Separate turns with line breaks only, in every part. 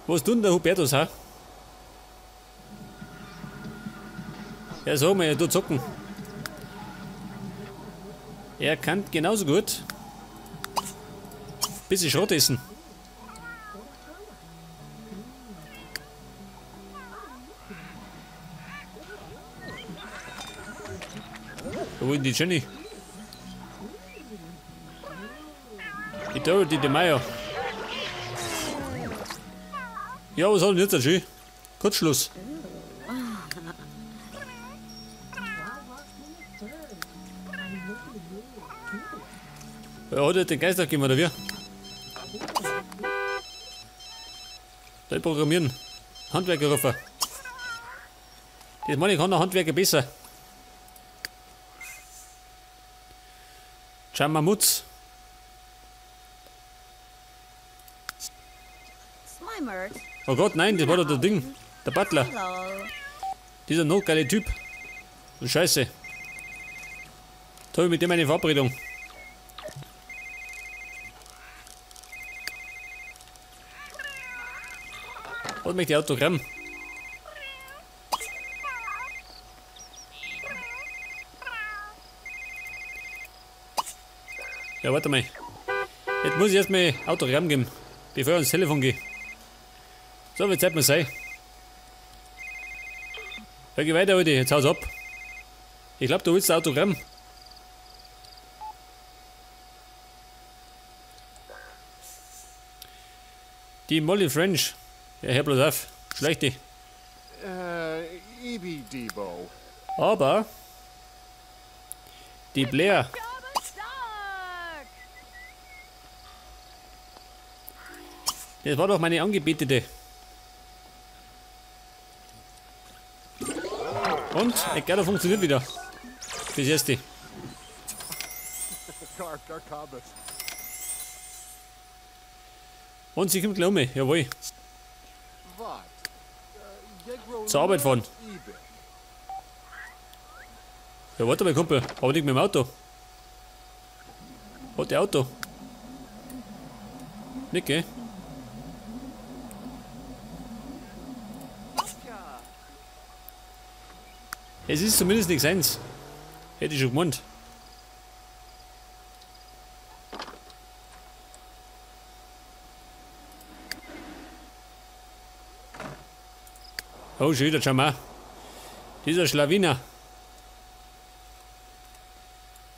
Was tun der Hubertus, ha? Ja, sag mal, er tut zocken. Er kann genauso gut bisschen Schrott essen. Wo ist die Jenny? Die Dorothy, die Meier. Ja, was hat denn jetzt schön? Kurzschluss. Ja, hat er den Geist gegeben, oder wie? Soll programmieren. Handwerker rufen. Das meine ich, kann der Handwerker besser. Jamamutz. Oh Gott, nein, das war doch der Ding. Der Butler. Dieser notgeile Typ. So Scheiße. Jetzt habe ich mit dem eine Verabredung. Was möchte ich Autogramm? Ja, warte mal. Jetzt muss ich erstmal Autogramm geben, bevor ich ans Telefon gehe. So, wie Zeit muss sein. Ja, geh weiter, Alter, jetzt haus ab. Ich glaube, du willst ein Autogramm. Die Molly French. Ja, hör bloß auf. Schlechte.
Debo.
Aber die Blair. Das war doch meine Angebetete. Und? Egal, funktioniert wieder. Fürs Erste. Und sie kommt gleich um mich. Jawohl. Zur Arbeit fahren. Ja, warte mal, Kumpel. Aber nicht mit dem Auto. Hat der Auto? Nicht, gell? Es ist zumindest nichts eins. Hätte ich schon gemeint. Oh, schon wieder, schau mal. Dieser Schlawiner.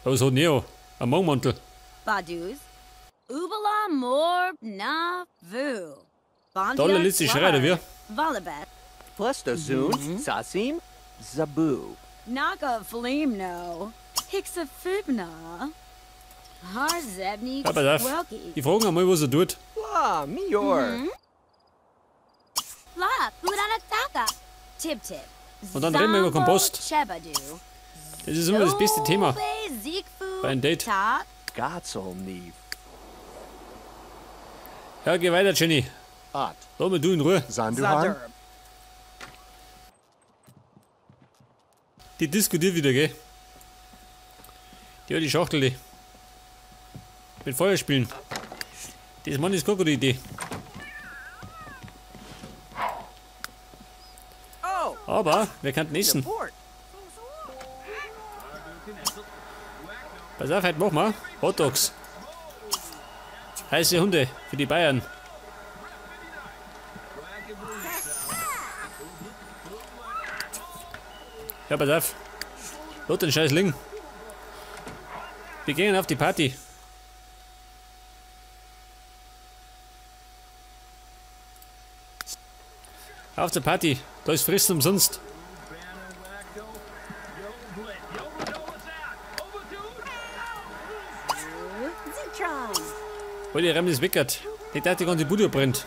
Was hat Neo? Ein Mangmantel.
Badus. Ubala mor na vu.
Tolle letzte Schrei, oder wie?
Valabet.
Plestozoon, Sasim, Zabu.
Naga flimno. Hixafubna. Harzebni.
Ja, pass auf. Die fragen einmal, was er tut.
La, Mior.
La, Udanataka. Tip tip.
Und dann reden wir über Kompost. Das ist immer das beste Thema bei einem Date.
Gatzelnief.
Ja, geh weiter, Jenny.
At.
Lass mal du in Ruhe.
Zanduhan.
Die diskutiert wieder, gell? Die hat die Schachtel, die. Mit Feuer spielen. Das Mann ist keine gute Idee. Aber wir könnten essen. Pass auf, heute machen wir Hot Dogs. Heiße Hunde für die Bayern. Ja, pass auf. Lass den Scheiß liegen. Wir gehen auf die Party. Auf zur Party. Da ist Fressen umsonst. Weil die Rahmen ist weckert. Ich dachte, die ganze Bude brennt.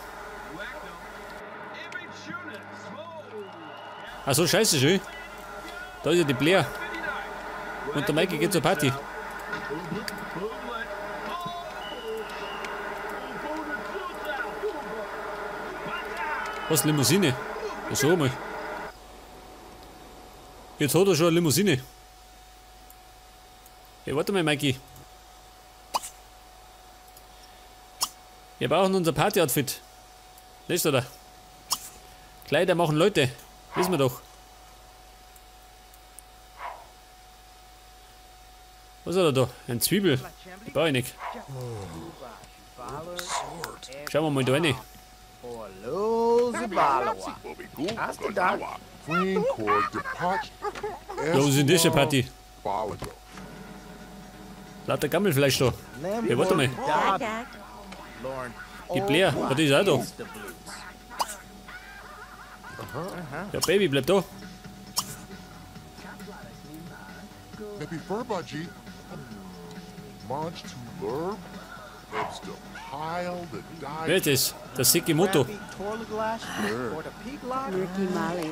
Ach so, scheiße, schön. Da ist ja die Blair. Und der Mikey geht zur Party. Was, Limousine? Ja, so mal. Jetzt hat er schon eine Limousine. Ja, warte mal, Mikey. Wir brauchen unser Party-Outfit. Lässt du da? Kleider machen Leute. Wissen wir doch. Was hat er da? Ein Zwiebel. Die brauche ich nicht. Schauen wir mal da rein. Ja, was ist denn das für Party? Lauter Gammelfleisch da. Ja, warte mal. Gib leer. Was ist auch da? Ja, Baby, bleib da.
Maybe Furbaji. Munch to Lurb. That's the pile that died.
Wer ist das? Das Sekimoto.
Ricky Mali.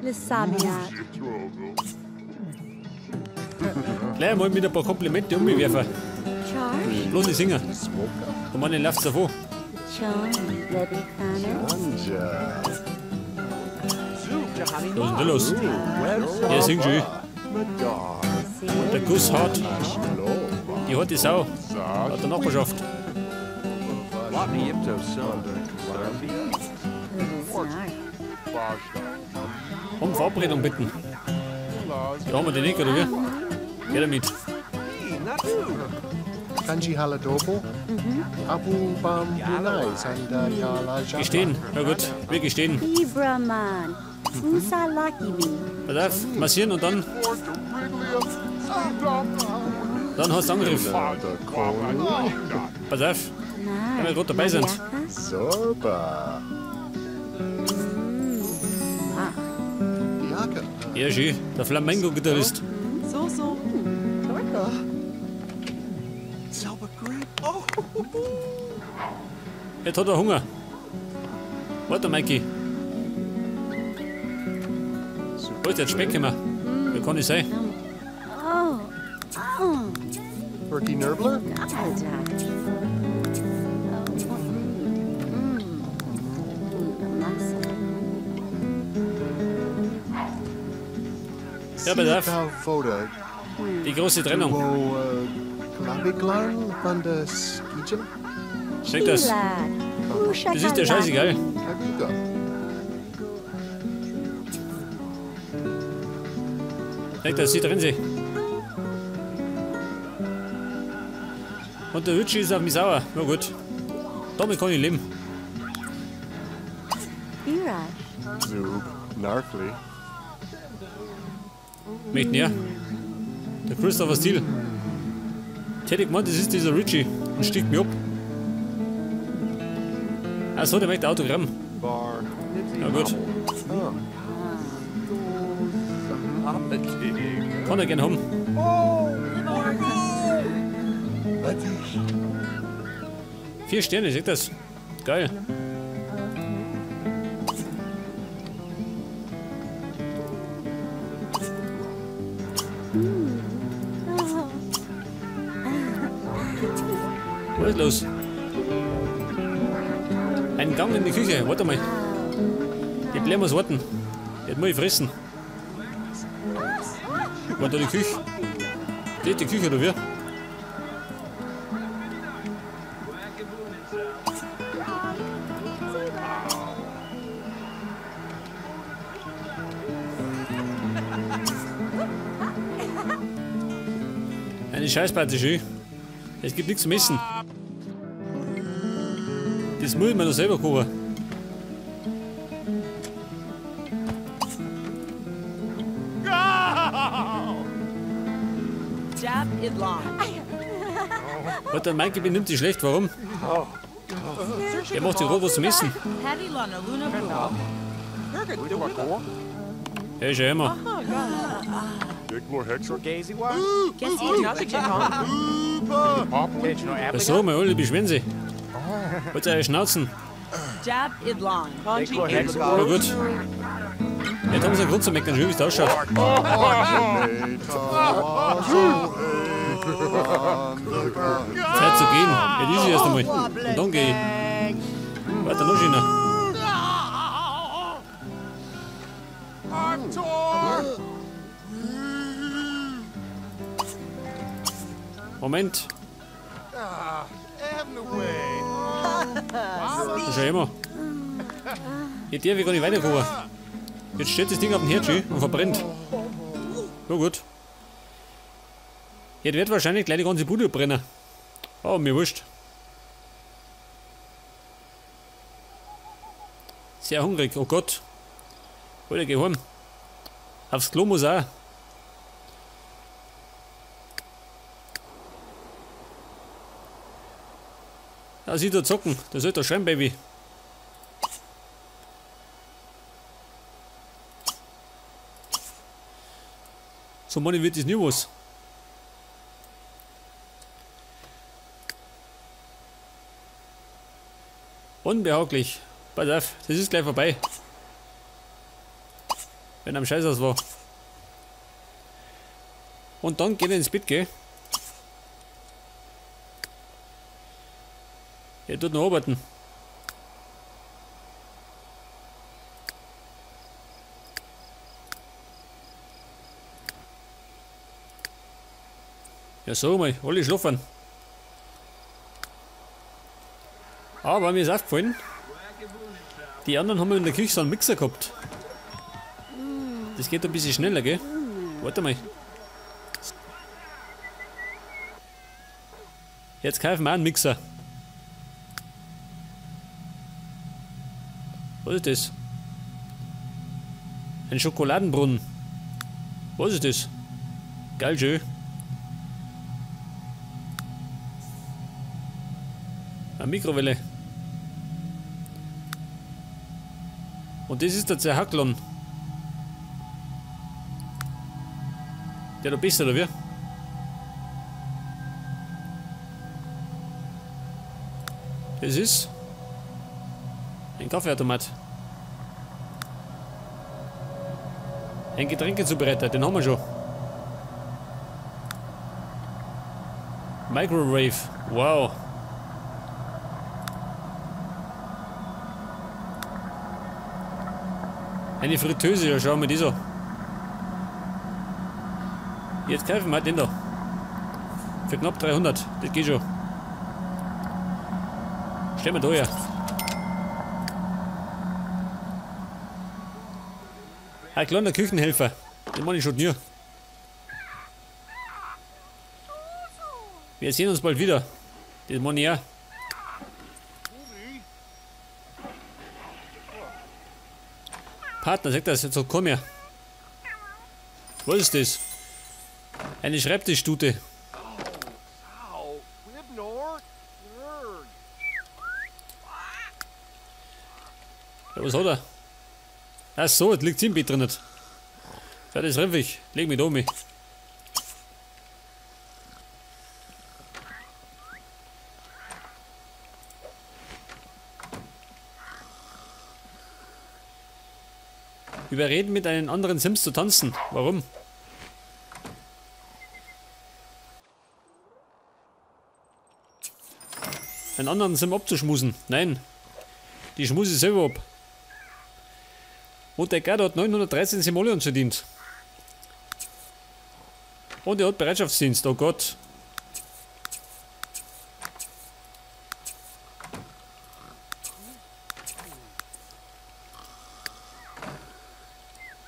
Lissamia.
Gleich mal mit ein paar Komplimente um mich werfen.
Charge.
Bloß nicht singen. Und man läuft davon.
Sean. Lady Fano.
Was ist denn da los? Ja, sing schön. Der Guss hart. Die harte Sau. Hat der Nachbarschaft. Um Verabredung bitten. Ja, haben wir den nicht, oder wie? Geh damit.
Kanji Haladobo, Abu Bambunai, Sanda Yala Java.
Gestehen. Ja gut, wir gestehen.
Ibraman. Usalakimi.
Pass auf, massieren und dann hast du Angriff. Pass auf, wenn wir gerade dabei sind.
Sorba. Yaka.
Ja, schön. Der Flamengo-Gitarrist. Jetzt hat er Hunger. Warte, Mikey. Wo ist jetzt Speck immer? Wie kann ich sein?
Oh. Oh.
Berkey Nerbler.
Ja, pass auf.
Foda.
Die große Trennung.
Wo Klabiglan von der Skijin.
Schmeckt das? Das ist dir scheißegal.
Aguga.
Schmeckt das? Sie drin sie. Und der Hütschi ist auf mich sauer. Na gut. Damit kann ich leben.
Zub. Narfli.
Möchten ja. Der Christopher Steele. Hätte ich gemeint, das ist dieser Richie und stieg mich ab. Achso, der möchte Autogramm.
Bar.
Na gut. Kann er gern haben. Vier Sterne, seht das? Geil. Was ist los? Ein Gang in die Küche, warte mal. Die Blä muss warten. Jetzt muss ich fressen. War da die Küche? Das ist die Küche, oder wie? Eine Scheißparty, schön. Es gibt nichts zum Essen. Das muss ich mir noch selber kochen. Warte, Mikey benimmt sich schlecht, warum? Er macht sich gerade was zum Essen. Ja, ist ja immer. Was sagen wir alle, beschweren sie. Wollt ihr schnauzen?
Jab Idlon.
Na gut. Jetzt haben sie einen Grund zu meckern, wie es ausschaut. Zeit zu gehen. Ja, das ist erst einmal. Und dann gehe ich. Warte, noch schöner. Moment.
And away.
Das ist ja immer. Jetzt darf ich gar nicht weiterkommen. Jetzt steht das Ding auf dem Herd schon und verbrennt. Ja gut. Jetzt wird wahrscheinlich gleich die ganze Bude brennen. Oh, mir wurscht. Sehr hungrig, oh Gott. Alter, geh heim. Aufs Klo muss auch. Da sieht er zocken. Da sollte er schreien, Baby. So Mann, wird das nie was. Unbehaglich. Pass auf, das ist gleich vorbei. Wenn er am Scheiß aus war. Und dann geht er ins Bett, gell? Er tut noch arbeiten. Ja, so mal, alle schlafen. Aber mir ist aufgefallen, die anderen haben in der Küche so einen Mixer gehabt. Das geht ein bisschen schneller, gell? Warte mal. Jetzt kaufen wir auch einen Mixer. Was ist das? Ein Schokoladenbrunnen. Was ist das? Geil, schön. Eine Mikrowelle. Und das ist der Zerhacklon. Der da besser, oder wie? Das ist ein Kaffeeautomat. Ein Getränkezubereiter, den haben wir schon. Microwave, wow. Eine Fritteuse, ja, schauen wir die so. Jetzt kaufen wir den da. Für knapp 300, das geht schon. Stellen wir da her. Ein kleiner Küchenhelfer, den mache ich schon nie. Wir sehen uns bald wieder. Das mache ich auch. Partner, sagt das jetzt so, komm her. Was ist das? Eine Schreibtischstute. Ja, was hat er? Ach so, es liegt im Bett drin. Ja, das riff ich. Leg mich da um. Überreden mit einem anderen Sims zu tanzen. Warum? Einen anderen Sim abzuschmusen. Nein. Die schmuse ich selber ab. Und der Gerd hat 913 Simoleons verdient. Und er hat Bereitschaftsdienst. Oh Gott.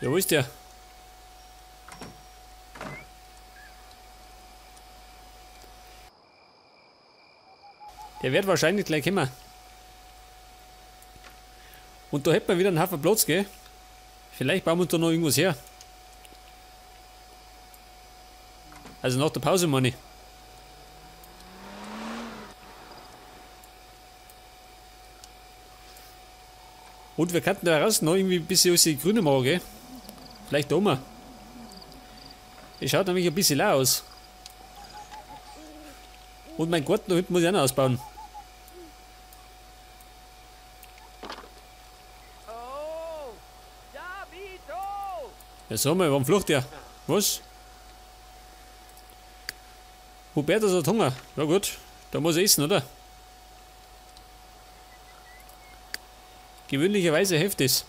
Ja, wo ist der? Der wird wahrscheinlich gleich kommen. Und da hätten wir wieder einen Haufen Platz, gell? Vielleicht bauen wir uns da noch irgendwas her. Also nach der Pause, meine ich. Und wir könnten da raus noch irgendwie ein bisschen aus die Grüne machen, gell? Vielleicht da oben. Es schaut nämlich ein bisschen lau aus. Und mein Garten da hinten muss ich auch noch ausbauen. Ja, sag mal, warum flucht der? Was? Hubertus hat Hunger. Ja gut, da muss er essen, oder? Gewöhnlicherweise hilft es.